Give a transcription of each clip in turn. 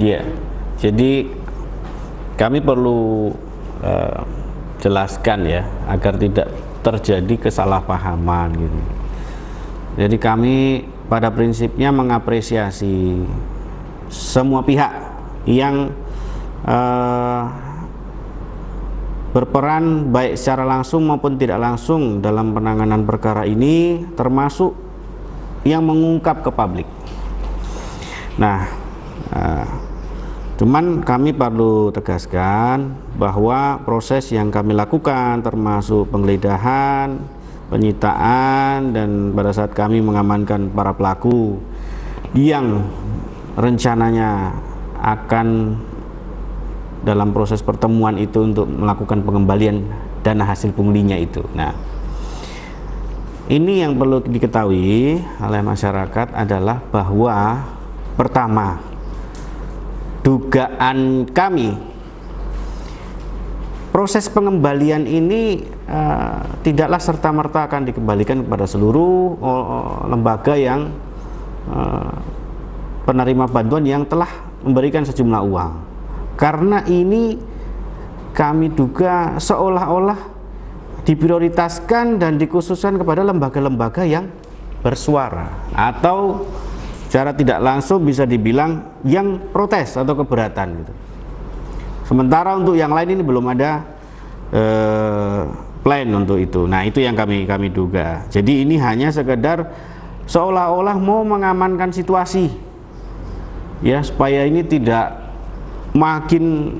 Iya, jadi kami perlu jelaskan ya agar tidak terjadi kesalahpahaman gitu. Jadi kami pada prinsipnya mengapresiasi semua pihak yang berperan baik secara langsung maupun tidak langsung dalam penanganan perkara ini, termasuk yang mengungkap ke publik. Nah, cuman kami perlu tegaskan bahwa proses yang kami lakukan termasuk penggeledahan, penyitaan, dan pada saat kami mengamankan para pelaku yang rencananya akan dalam proses pertemuan itu untuk melakukan pengembalian dana hasil punglinya itu. Nah, ini yang perlu diketahui oleh masyarakat adalah bahwa pertama, dugaan kami proses pengembalian ini tidaklah serta-merta akan dikembalikan kepada seluruh lembaga yang penerima bantuan yang telah memberikan sejumlah uang. Karena ini kami duga seolah-olah diprioritaskan dan dikhususkan kepada lembaga-lembaga yang bersuara, atau secara tidak langsung bisa dibilang yang protes atau keberatan gitu. Sementara untuk yang lain ini belum ada plan untuk itu. Nah, itu yang kami duga. Jadi ini hanya sekedar seolah-olah mau mengamankan situasi ya, supaya ini tidak makin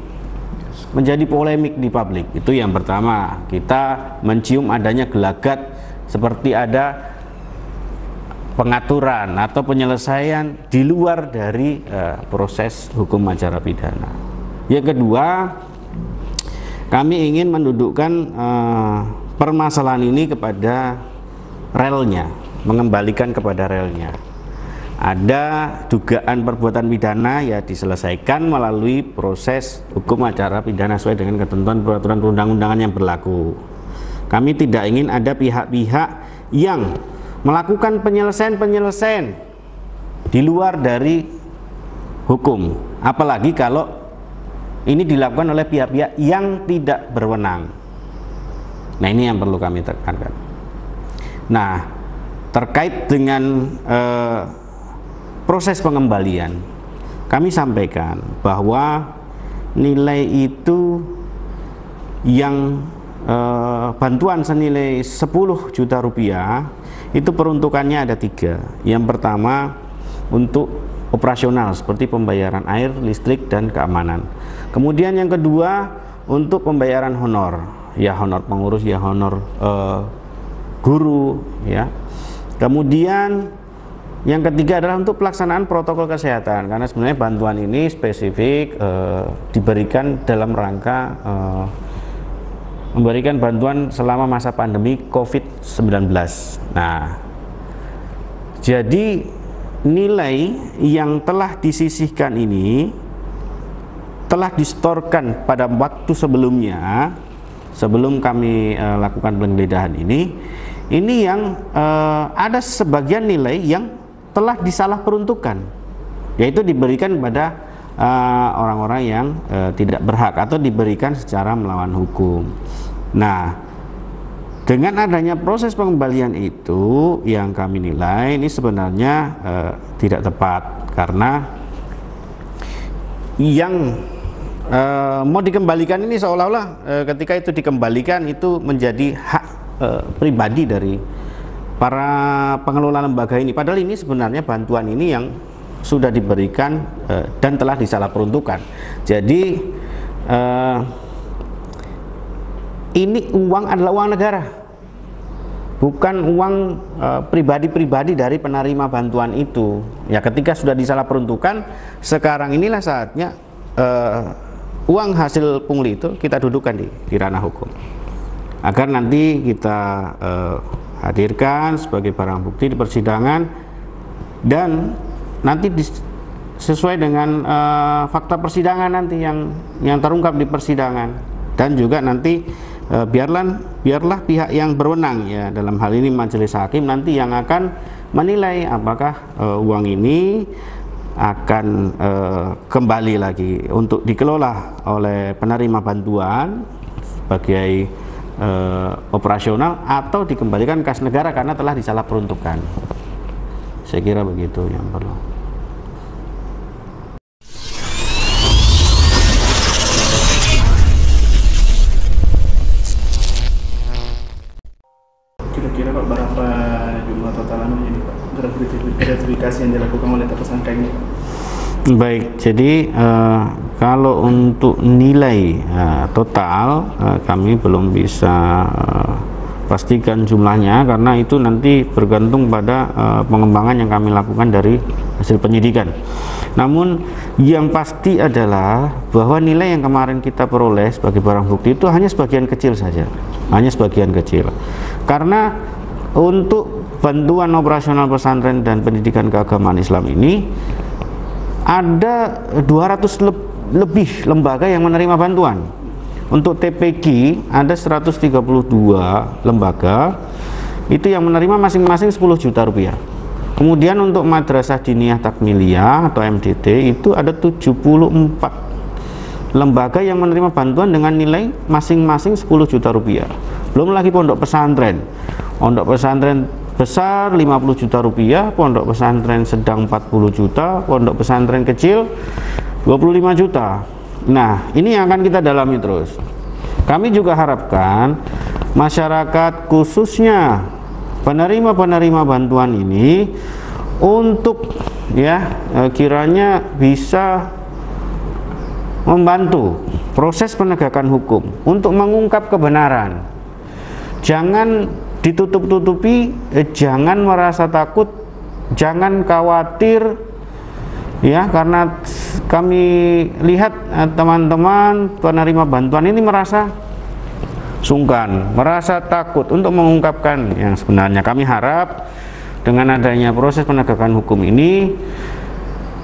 menjadi polemik di publik. Itu yang pertama, kita mencium adanya gelagat seperti ada pengaturan atau penyelesaian di luar dari proses hukum acara pidana. Yang kedua, kami ingin mendudukkan permasalahan ini kepada relnya, mengembalikan kepada relnya. Ada dugaan perbuatan pidana, ya diselesaikan melalui proses hukum acara pidana sesuai dengan ketentuan peraturan perundang-undangan yang berlaku. Kami tidak ingin ada pihak-pihak yang melakukan penyelesaian di luar dari hukum, apalagi kalau ini dilakukan oleh pihak-pihak yang tidak berwenang. Nah, ini yang perlu kami tekankan. Nah, terkait dengan proses pengembalian, kami sampaikan bahwa nilai itu yang bantuan senilai 10 juta rupiah itu peruntukannya ada 3. Yang pertama untuk operasional seperti pembayaran air, listrik, dan keamanan. Kemudian yang kedua untuk pembayaran honor, ya honor pengurus, ya honor guru, ya. Kemudian yang ketiga adalah untuk pelaksanaan protokol kesehatan, karena sebenarnya bantuan ini spesifik diberikan dalam rangka memberikan bantuan selama masa pandemi COVID-19. Nah, jadi nilai yang telah disisihkan ini telah distorkan pada waktu sebelumnya, sebelum kami lakukan penggeledahan ini yang ada sebagian nilai yang telah disalah peruntukan, yaitu diberikan kepada orang-orang yang tidak berhak atau diberikan secara melawan hukum. Nah, dengan adanya proses pengembalian itu yang kami nilai ini sebenarnya tidak tepat, karena yang mau dikembalikan ini seolah-olah ketika itu dikembalikan itu menjadi hak pribadi dari para pengelola lembaga ini, padahal ini sebenarnya bantuan ini yang sudah diberikan dan telah disalahperuntukkan. Jadi ini uang adalah uang negara, bukan uang pribadi-pribadi dari penerima bantuan itu. Ya, ketika sudah disalahperuntukkan, sekarang inilah saatnya uang hasil pungli itu kita dudukkan di ranah hukum, agar nanti kita hadirkan sebagai barang bukti di persidangan, dan nanti sesuai dengan fakta persidangan nanti yang terungkap di persidangan, dan juga nanti biarlah pihak yang berwenang, ya dalam hal ini majelis hakim nanti yang akan menilai apakah uang ini akan kembali lagi untuk dikelola oleh penerima bantuan sebagai operasional atau dikembalikan kas negara karena telah disalah peruntukkan. Saya kira begitu yang perlu. Kira-kira Pak, berapa jumlah total ini Pak, gratifikasi yang dilakukan oleh tersangka ini? Baik, jadi kalau untuk nilai total kami belum bisa pastikan jumlahnya karena itu nanti bergantung pada pengembangan yang kami lakukan dari hasil penyidikan. Namun yang pasti adalah bahwa nilai yang kemarin kita peroleh sebagai barang bukti itu hanya sebagian kecil saja, hanya sebagian kecil. Karena untuk bantuan operasional pesantren dan pendidikan keagamaan Islam ini ada 200 lebih lembaga yang menerima bantuan. Untuk TPQ ada 132 lembaga itu yang menerima masing-masing 10 juta rupiah. Kemudian untuk Madrasah Diniyah Takmiliyah atau MDT itu ada 74 lembaga yang menerima bantuan dengan nilai masing-masing 10 juta rupiah. Belum lagi pondok pesantren besar 50 juta rupiah, pondok pesantren sedang 40 juta, pondok pesantren kecil 25 juta. Nah, ini yang akan kita dalami terus. Kami juga harapkan masyarakat khususnya penerima bantuan ini untuk kiranya bisa membantu proses penegakan hukum untuk mengungkap kebenaran. Jangan ditutup-tutupi, jangan merasa takut, jangan khawatir ya, karena kami lihat teman-teman penerima bantuan ini merasa sungkan, merasa takut untuk mengungkapkan yang sebenarnya. Kami harap dengan adanya proses penegakan hukum ini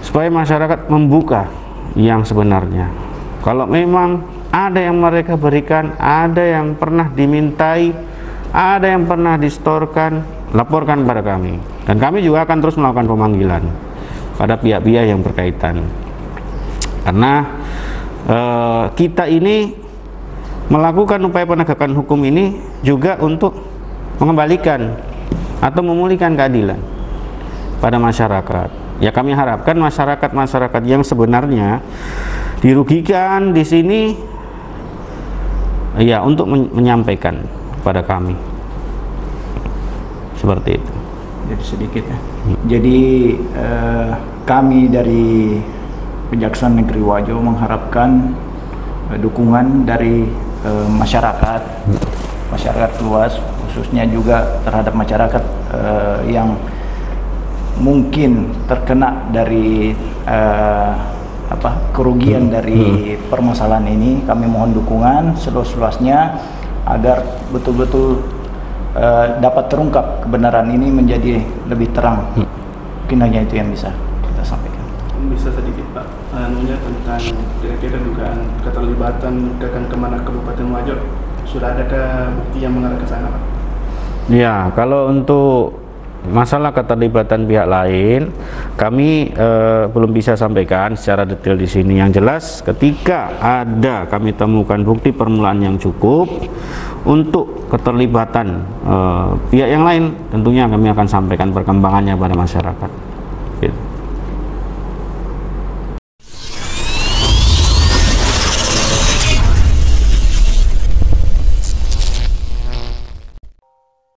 supaya masyarakat membuka yang sebenarnya. Kalau memang ada yang mereka berikan, ada yang pernah dimintai, ada yang pernah distorkan, laporkan pada kami, dan kami juga akan terus melakukan pemanggilan pada pihak-pihak yang berkaitan. Karena kita ini melakukan upaya penegakan hukum ini juga untuk mengembalikan atau memulihkan keadilan pada masyarakat. Ya, kami harapkan masyarakat yang sebenarnya dirugikan di sini ya untuk menyampaikan pada kami seperti itu. Jadi sedikit ya. Jadi kami dari Kejaksaan Negeri Wajo mengharapkan dukungan dari masyarakat luas, khususnya juga terhadap masyarakat yang mungkin terkena dari kerugian dari permasalahan ini. Kami mohon dukungan seluas-luasnya agar betul-betul dapat terungkap kebenaran ini menjadi lebih terang. Mungkin hanya itu yang bisa kita sampaikan. Bisa sedikit Pak, tentang kira-kira dugaan keterlibatan Dagang Kemenak Kabupaten Wajo, sudah adakah bukti yang mengarah ke sana Pak? Ya, kalau untuk masalah keterlibatan pihak lain kami belum bisa sampaikan secara detail di sini. Yang jelas ketika ada kami temukan bukti permulaan yang cukup untuk keterlibatan pihak yang lain, tentunya kami akan sampaikan perkembangannya pada masyarakat.